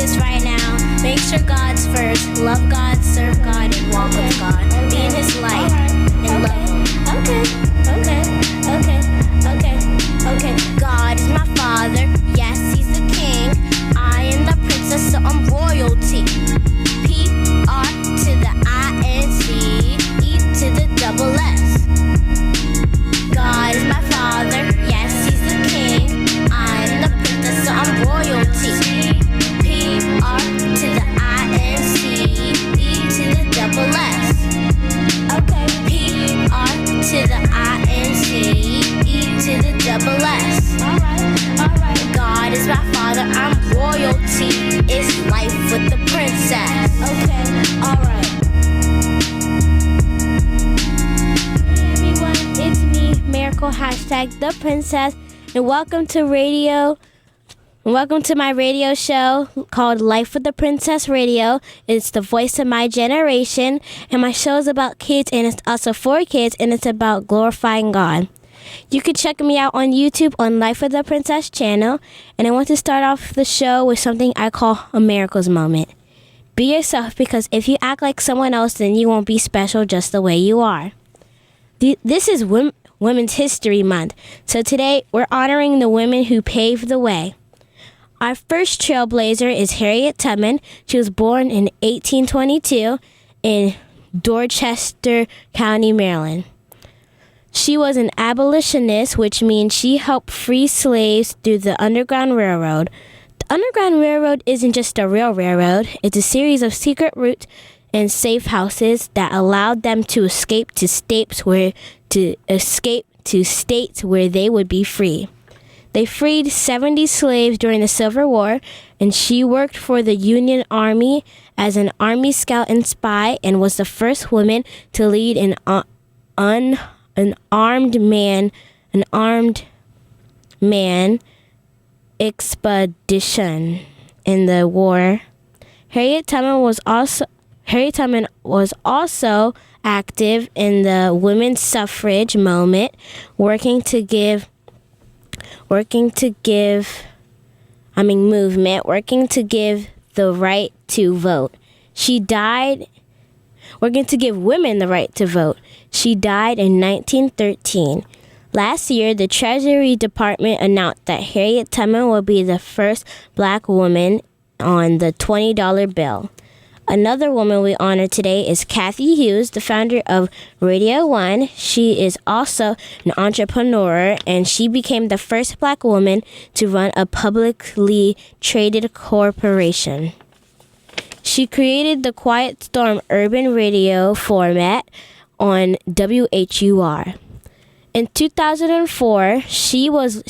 this right now. Make sure God's first. Love God, serve God, and walk with God. Be in His light and love Him. Okay. God is my Father. Yes, He's the King. I am the princess, so I'm royalty. P-R to the I-N-C, E to the double S. God is my Father. Yes, He's the King. I'm the princess, so I'm royalty. P-R to the I-N-C, E to the double S. Okay. P-R to the I-N-C, E to the double S. Alright. God is my Father, I'm royalty. It's life with the princess. Okay, alright. Hey everyone, it's me, Miracle #ThePrincess, and welcome to my radio show called Life with the Princess Radio. It's the voice of my generation, and my show is about kids, and it's also for kids, and it's about glorifying God. You can check me out on YouTube on Life with the Princess channel, and I want to start off the show with something I call a miracles moment. Be yourself, because if you act like someone else, then you won't be special just the way you are. This is Women's History Month, so today we're honoring the women who paved the way. Our first trailblazer is Harriet Tubman. She was born in 1822 in Dorchester County, Maryland. She was an abolitionist, which means she helped free slaves through the Underground Railroad. The Underground Railroad isn't just a real railroad. It's a series of secret routes and safe houses that allowed them to escape to states where they would be free. They freed 70 slaves during the Civil War, and she worked for the Union Army as an Army scout and spy, and was the first woman to lead an armed man expedition in the war. Harriet Tubman was also active in the women's suffrage movement, working to give the right to vote. Working to give women the right to vote. She died in 1913. Last year, the Treasury Department announced that Harriet Tubman will be the first black woman on the $20 bill. Another woman we honor today is Kathy Hughes, the founder of Radio One. She is also an entrepreneur, and she became the first black woman to run a publicly traded corporation. She created the Quiet Storm urban radio format on WHUR. In 2004, she launched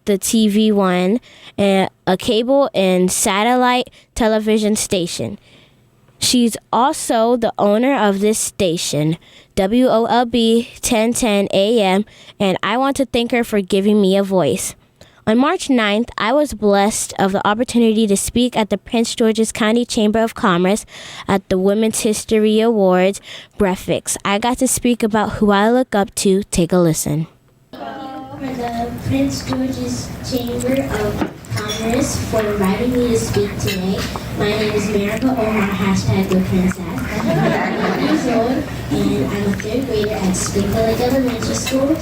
the TV One, a cable and satellite television station. She's also the owner of this station, WOLB 1010 AM, and I want to thank her for giving me a voice. On March 9th, I was blessed of the opportunity to speak at the Prince George's County Chamber of Commerce at the Women's History Awards breakfast. I got to speak about who I look up to. Take a listen. For the Prince George's Chamber of Commerce for inviting me to speak today. My name is Miracle Omar, #ThePrincess. I'm 8 years old, and I'm a 3rd grader at Springfield Lake Elementary School in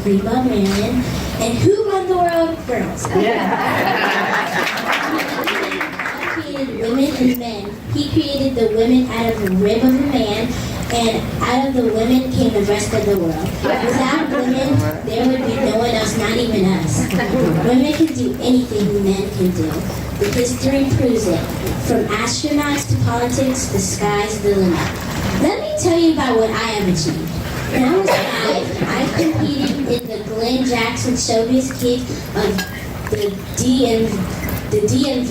Greenbelt, Maryland. And who run the world? Girls. God created women and men. He created the women out of the rib of a man, and out of the women came the rest of the world. Without women, there would be no one else, not even us. Women can do anything men can do. The history proves it. From astronauts to politics, the sky's the limit. Let me tell you about what I have achieved. When I was 5, I competed in the Glenn Jackson Showbiz Kids of the DMV,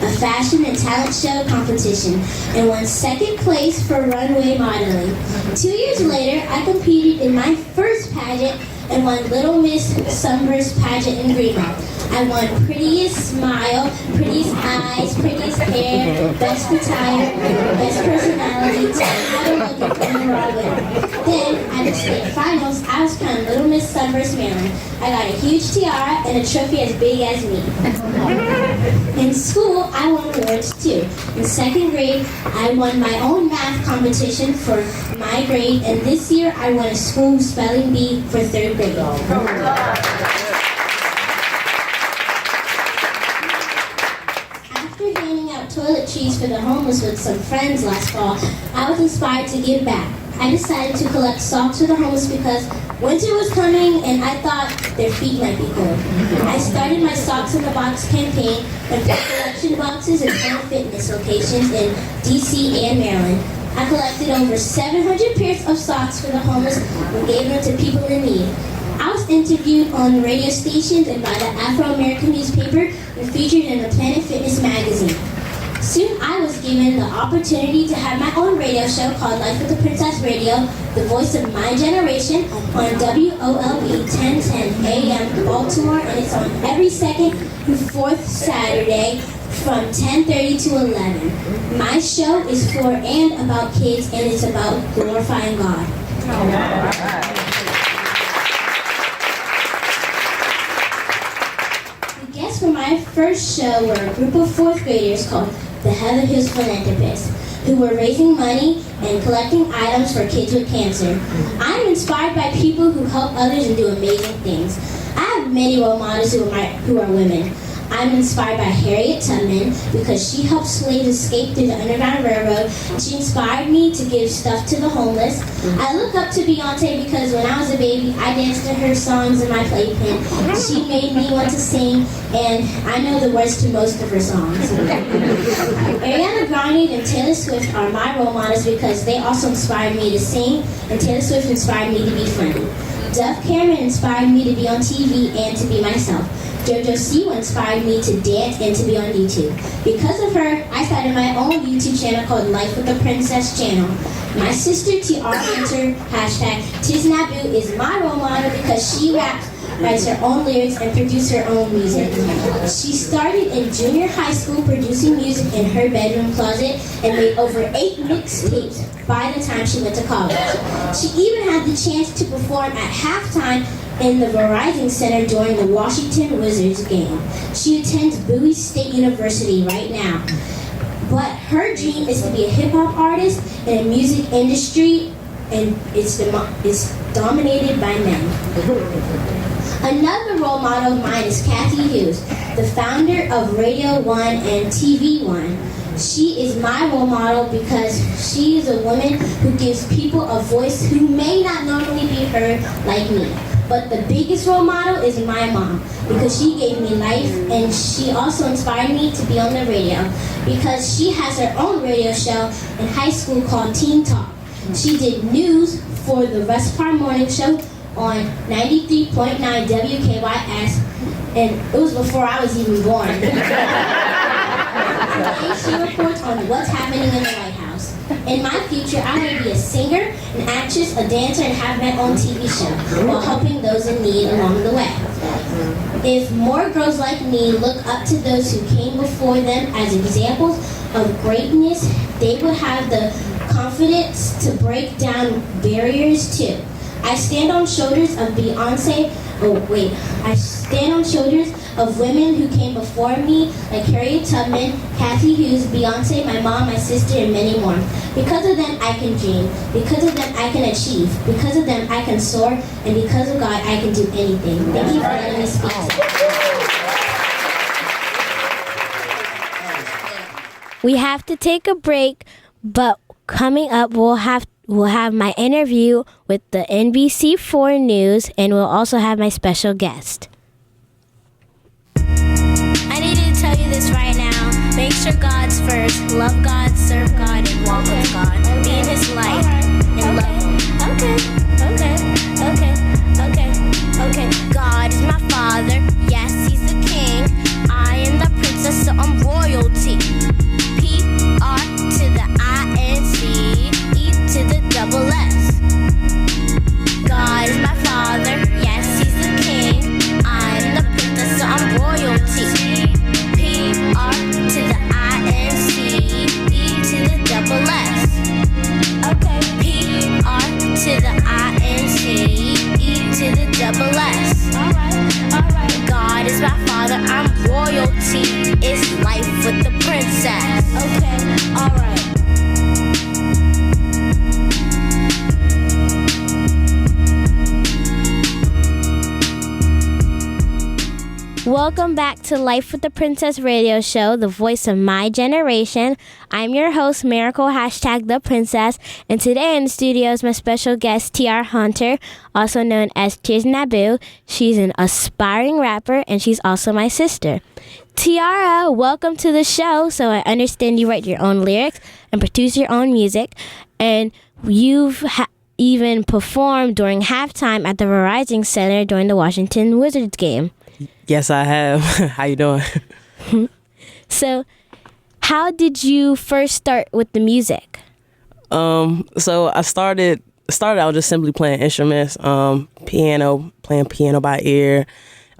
a fashion and talent show competition, and won 2nd place for runway modeling. 2 years later, I competed in my first pageant and won Little Miss Sunburst pageant in Greenville. I won Prettiest Smile, Prettiest Eyes, Prettiest Hair, Best Attire, Best Personality, Title Looking Overall winner. Then, at the state finals, I was crowned Little Miss Sunburst, Maryland. I got a huge tiara and a trophy as big as me. In school, I won awards too. In second grade, I won my own math competition for my grade, and this year I won a school spelling bee for third grade. After handing out toiletries for the homeless with some friends last fall, I was inspired to give back. I decided to collect socks for the homeless because winter was coming and I thought their feet might be cold. I started my Socks in the Box campaign and put collection boxes in 10 fitness locations in DC and Maryland. I collected over 700 pairs of socks for the homeless and gave them to people in need. I was interviewed on radio stations and by the Afro-American newspaper and featured in the Planet Fitness magazine. Soon I was given the opportunity to have my own radio show called Life with the Princess Radio, the voice of my generation, on WOLB 1010 AM Baltimore, and it's on every second and fourth Saturday from 10:30 to 11. My show is for and about kids, and it's about glorifying God. The guests for my first show were a group of fourth graders called the Heather Hills Philanthropists, who were raising money and collecting items for kids with cancer. I'm inspired by people who help others and do amazing things. I have many role models who are women. I'm inspired by Harriet Tubman because she helped slaves escape through the Underground Railroad. She inspired me to give stuff to the homeless. I look up to Beyonce because when I was a baby, I danced to her songs in my playpen. She made me want to sing, and I know the words to most of her songs. Ariana Grande and Taylor Swift are my role models because they also inspired me to sing, and Taylor Swift inspired me to be funny. Dove Cameron inspired me to be on TV and to be myself. JoJo Siwa inspired me to dance and to be on YouTube. Because of her, I started my own YouTube channel called Life with the Princess channel. My sister Tiara Winter, hashtag Tiznabu, is my role model because she writes her own lyrics and produces her own music. She started in junior high school producing music in her bedroom closet and made over 8 mixtapes by the time she went to college. She even had the chance to perform at halftime in the Verizon Center during the Washington Wizards game. She attends Bowie State University right now. But her dream is to be a hip-hop artist in a music industry, and it's dominated by men. Another role model of mine is Kathy Hughes, the founder of Radio 1 and TV 1. She is my role model because she is a woman who gives people a voice who may not normally be heard like me. But the biggest role model is my mom because she gave me life, and she also inspired me to be on the radio because she has her own radio show in high school called Teen Talk. She did news for the Russ Parr Morning Show on 93.9 WKYS, and it was before I was even born. Today she reports on what's happening in the White House. In my future, I want to be a singer, an actress, a dancer, and have my own TV show while helping those in need along the way. If more girls like me look up to those who came before them as examples of greatness, they would have the confidence to break down barriers too. I stand on shoulders of I stand on shoulders of women who came before me, like Harriet Tubman, Kathy Hughes, Beyonce, my mom, my sister, and many more. Because of them, I can dream. Because of them, I can achieve. Because of them, I can soar. And because of God, I can do anything. Thank you for letting me speak today. We have to take a break, but coming up, we'll have my interview with the NBC4 News, and we'll also have my special guest. I need to tell you this right now. Make sure God's first. Love God, serve God, and walk with God. Be in His light and love Him. Okay. God is my Father. Yes, He's the King. I am the princess, so I'm royalty. P-R to the I-N-C, E to the double S. God is my Father. Yes, father, I'm royalty. It's life with the princess. Okay, alright. Welcome back to Life with the Princess radio show, the voice of my generation. I'm your host, Miracle #the Princess, and today in the studio is my special guest, Tiara Hunter, also known as Tears Naboo. She's an aspiring rapper, and she's also my sister. Tiara, welcome to the show. So I understand you write your own lyrics and produce your own music, and you've even performed during halftime at the Verizon Center during the Washington Wizards game. Yes, I have. How you doing? So, how did you first start with the music? So I started out just simply playing instruments, playing piano by ear,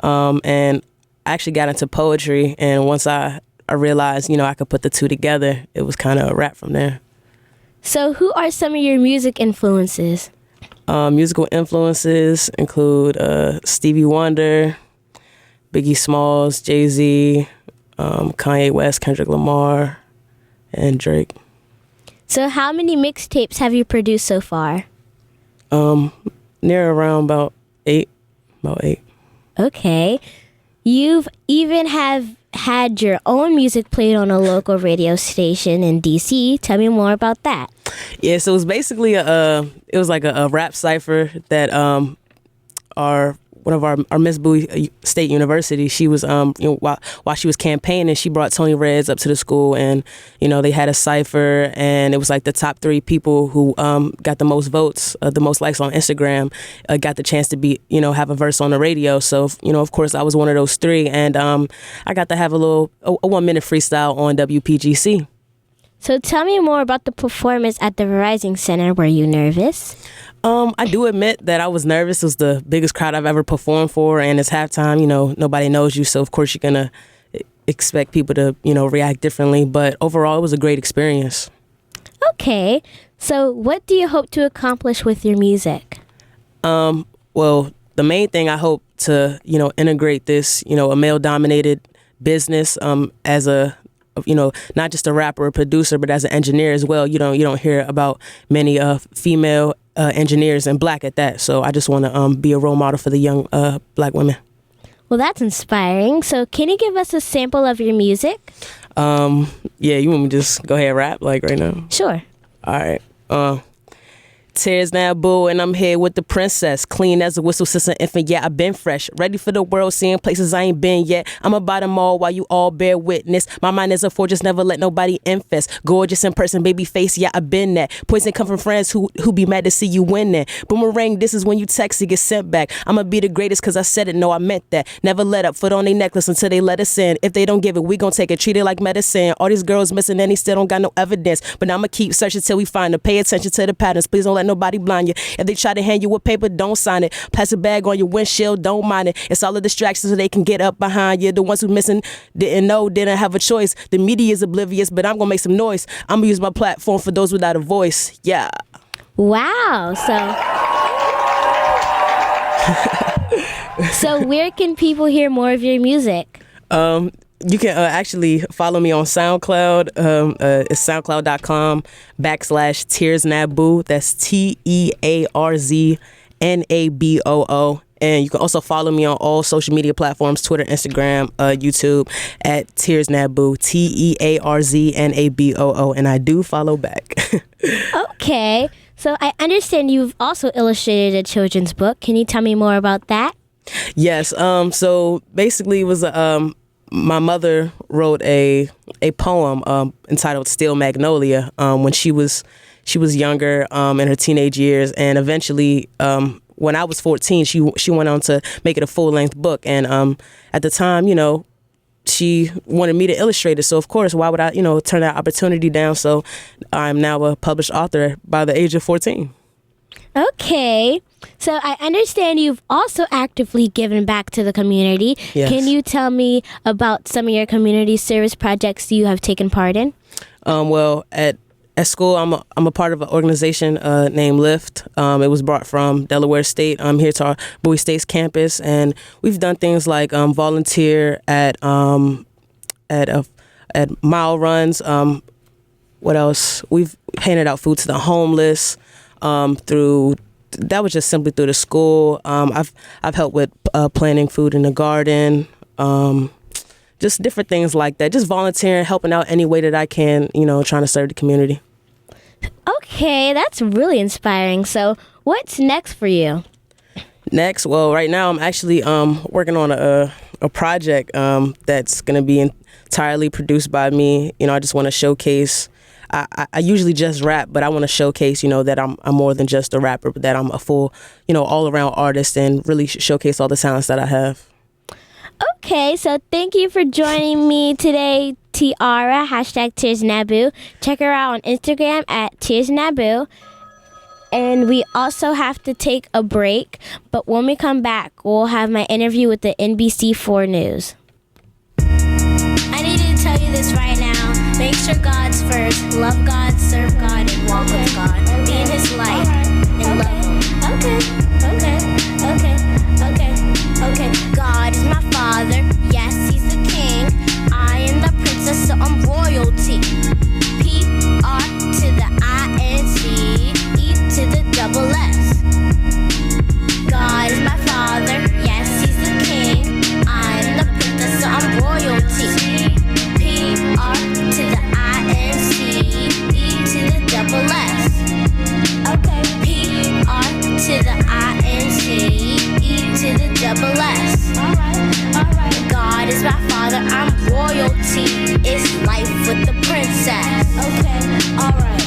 and I actually got into poetry. And once I realized, I could put the two together, it was kind of a wrap from there. So, who are some of your music influences? Musical influences include Stevie Wonder, Biggie Smalls, Jay-Z, Kanye West, Kendrick Lamar, and Drake. So how many mixtapes have you produced so far? Near around about eight. Okay. You've even had your own music played on a local radio station in DC. Tell me more about that. Yeah, so it was basically like a rap cipher that one of our Miss Bowie State University, she was while she was campaigning, she brought Tony Reds up to the school, and they had a cipher, and it was like the top 3 people who got the most votes, the most likes on Instagram, got the chance to be have a verse on the radio. So of course I was one of those 3, and I got to have a 1-minute freestyle on WPGC. So tell me more about the performance at the Verizon Center. Were you nervous? I do admit that I was nervous. It was the biggest crowd I've ever performed for, and it's halftime. Nobody knows you, so of course you're gonna expect people to react differently. But overall, it was a great experience. Okay, so what do you hope to accomplish with your music? Well, the main thing I hope to integrate this a male-dominated business as a not just a rapper or producer, but as an engineer as well. You don't hear about many female engineers and Black at that. So I just want to be a role model for the young Black women. Well, that's inspiring. So can you give us a sample of your music? Yeah, you want me to just go ahead and rap like right now? Sure. All right. Tears Naboo, and I'm here with the princess. Clean as a whistle since an infant, yeah, I've been fresh. Ready for the world, seeing places I ain't been yet. I'm about them all while you all bear witness. My mind is a fortress, never let nobody infest. Gorgeous in person, baby face, yeah, I've been that. Poison come from friends who be mad to see you winning. Boomerang, this is when you text to get sent back. I'ma be the greatest cause I said it, no, I meant that. Never let up, foot on their necklace until they let us in. If they don't give it, we gon' take it, treat it like medicine. All these girls missing and they still don't got no evidence. But I'ma keep searching till we find them. Pay attention to the patterns, please don't let nobody blind you. If they try to hand you a paper, don't sign it. Pass a bag on your windshield, don't mind it. It's all a distraction so they can get up behind you. The ones who missing didn't know, didn't have a choice. The media is oblivious, but I'm gonna make some noise. I'm gonna use my platform for those without a voice. Yeah. Wow. So where can people hear more of your music? You can actually follow me on SoundCloud. It's soundcloud.com/Tears Naboo. That's TEARZNABOO. And you can also follow me on all social media platforms, Twitter, Instagram, YouTube, at Tears Naboo, TEARZNABOO. And I do follow back. Okay. So I understand you've also illustrated a children's book. Can you tell me more about that? Yes. So basically it was my mother wrote a poem entitled Steel Magnolia when she was younger in her teenage years, and eventually when I was 14 she went on to make it a full-length book, and at the time she wanted me to illustrate it, so of course why would I turn that opportunity down. So I'm now a published author by the age of 14. Okay. So I understand you've also actively given back to the community. Yes. Can you tell me about some of your community service projects you have taken part in? Well, at At school, I'm a part of an organization named Lift. It was brought from Delaware State here to our Bowie State's campus, and we've done things like volunteer at mile runs. What else? We've handed out food to the homeless that was just simply through the school. I've helped with planting food in the garden. Just different things like that. Just volunteering, helping out any way that I can, trying to serve the community. Okay, that's really inspiring. So what's next for you? Next, well, right now I'm actually working on a project that's going to be entirely produced by me. I just want to showcase. I usually just rap, but I want to showcase, that I'm more than just a rapper, but that I'm a full, all-around artist and really showcase all the talents that I have. Okay, so thank you for joining me today, Tiara, #TearsNabu. Check her out on Instagram at TearsNabu. And we also have to take a break, but when we come back, we'll have my interview with the NBC4 News. I need to tell you this right now. Make sure God's first. Love God, serve God, and walk with God. Be in His light and love Him. Okay. God is my father. Yes, He's the king. I am the princess, so I'm royalty. P-R to the I-N-C, E to the double S. God is my father. Yes, He's the king. I'm the princess, so I'm royalty. P-R to the I-N-C, E to the double S. Okay. P-R to the I-N-C, E to the double S. Alright. God is my father, I'm royalty. It's life with the princess. Okay, alright.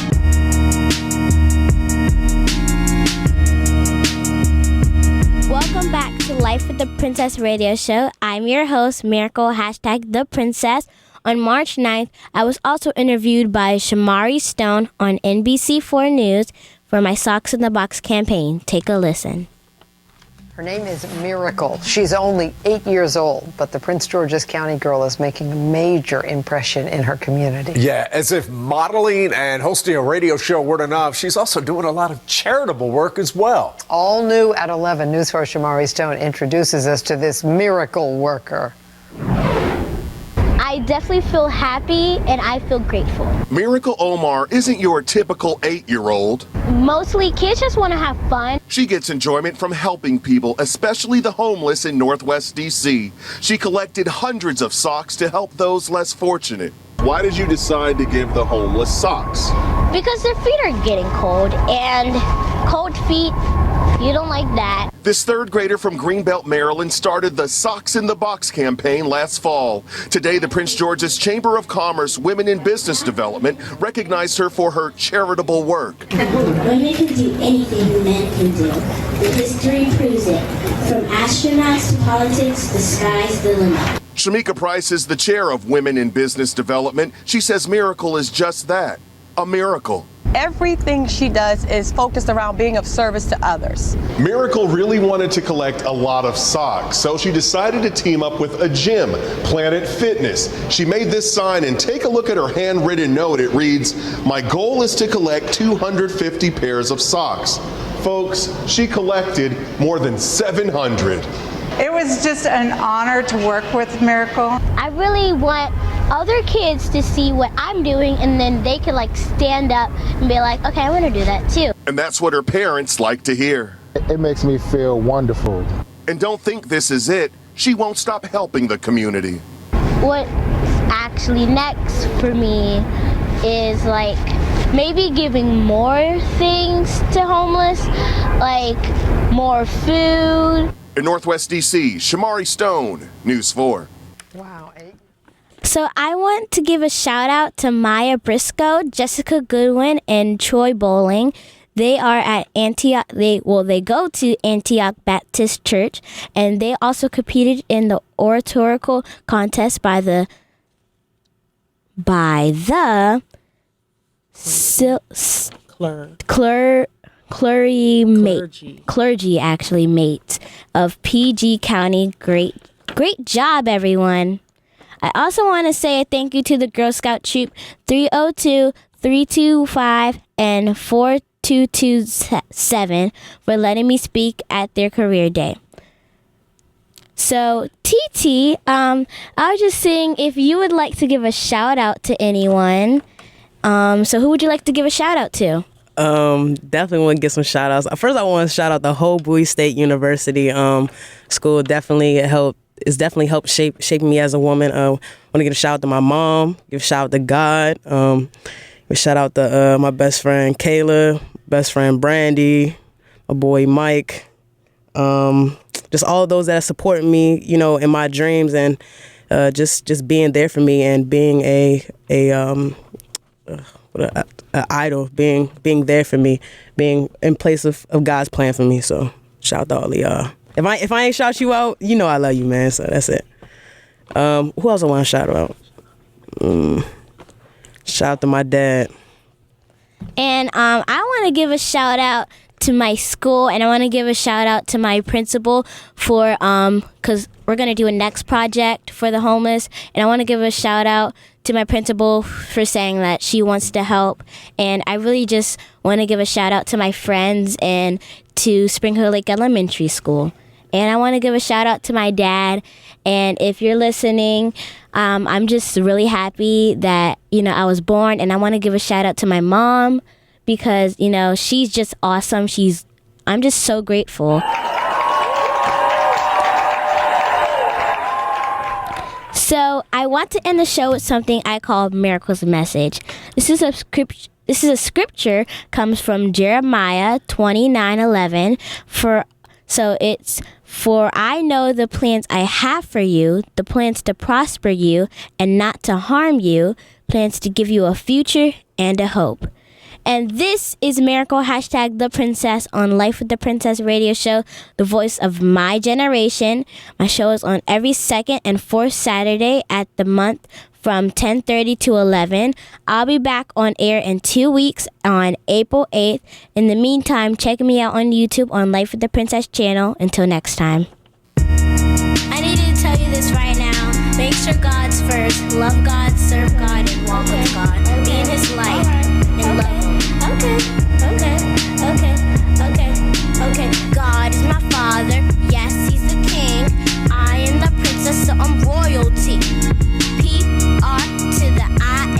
Welcome back to Life with the Princess radio show. I'm your host, Miracle, #ThePrincess. On March 9th, I was also interviewed by Shamari Stone on NBC4 News for my Socks in the Box campaign. Take a listen. Her name is Miracle. She's only 8 years old, but the Prince George's County girl is making a major impression in her community. Yeah, as if modeling and hosting a radio show weren't enough, she's also doing a lot of charitable work as well. All new at 11, News 4 Shamari Stone introduces us to this miracle worker. I definitely feel happy and I feel grateful. Miracle Omar isn't your typical 8-year-old. Mostly kids just want to have fun. She gets enjoyment from helping people, especially the homeless in Northwest D.C. She collected hundreds of socks to help those less fortunate. Why did you decide to give the homeless socks? Because their feet are getting cold, and cold feet, you don't like that. This third grader from Greenbelt, Maryland started the Socks in the Box campaign last fall. Today, the Prince George's Chamber of Commerce Women in Business Development recognized her for her charitable work. Women can do anything men can do. The history proves it. From astronauts to politics, the sky's the limit. Shamika Price is the chair of Women in Business Development. She says Miracle is just that, a miracle. Everything she does is focused around being of service to others. Miracle really wanted to collect a lot of socks, so she decided to team up with a gym, Planet Fitness. She made this sign, and take a look at her handwritten note. It reads, "My goal is to collect 250 pairs of socks." Folks, she collected more than 700. It was just an honor to work with Miracle. I really want other kids to see what I'm doing, and then they can stand up and be like, okay, I want to do that too. And that's what her parents like to hear. It makes me feel wonderful. And don't think this is it. She won't stop helping the community. What's actually next for me is maybe giving more things to homeless, more food. In Northwest D.C., Shamari Stone, News 4. Wow. So I want to give a shout out to Maya Briscoe, Jessica Goodwin, and Troy Bowling. They are at Antioch. They go to Antioch Baptist Church, and they also competed in the oratorical contest by the clergy actually mates of PG County. Great job, everyone. I also want to say a thank you to the Girl Scout Troop 302 325 and 4227 for letting me speak at their career day. So, TT, I was just saying if you would like to give a shout out to anyone. So who would you like to give a shout out to? Definitely want to give some shout outs. First, I want to shout out the whole Bowie State University school. Definitely helped shape me as a woman. Want to give a shout out to my mom, give a shout out to God, give a shout out to my best friend Kayla, best friend Brandy, my boy Mike, just all of those that support me, in my dreams, and just being there for me and being a idol, being there for me, being in place of God's plan for me. So shout out to all of y'all. If I ain't shout you out, I love you, man. So that's it. Who else I want to shout out? Shout out to my dad. And I want to give a shout out to my school, and I want to give a shout out to my principal for because we're gonna do a next project for the homeless, and I want to give a shout out to my principal for saying that she wants to help. And I really just want to give a shout out to my friends and to Spring Hill Lake Elementary School. And I want to give a shout out to my dad. And if you're listening, I'm just really happy that I was born. And I want to give a shout out to my mom because she's just awesome. I'm just so grateful. So I want to end the show with something I call Miracle's Message. This is a scripture comes from Jeremiah 29:11. So it's, "For I know the plans I have for you, the plans to prosper you and not to harm you, plans to give you a future and a hope." And this is Miracle #ThePrincess on Life with the Princess radio show, the voice of my generation. My show is on every second and fourth Saturday at the month from 10:30 to 11. I'll be back on air in 2 weeks on April 8th. In the meantime, check me out on YouTube on Life with the Princess channel. Until next time. I needed to tell you this right now. Make sure God's first. Love God, serve God, and walk with God. Be in His light and love Him. Okay. God is my father. Yes, He's the king. I am the princess, so I'm royalty. P-R to the I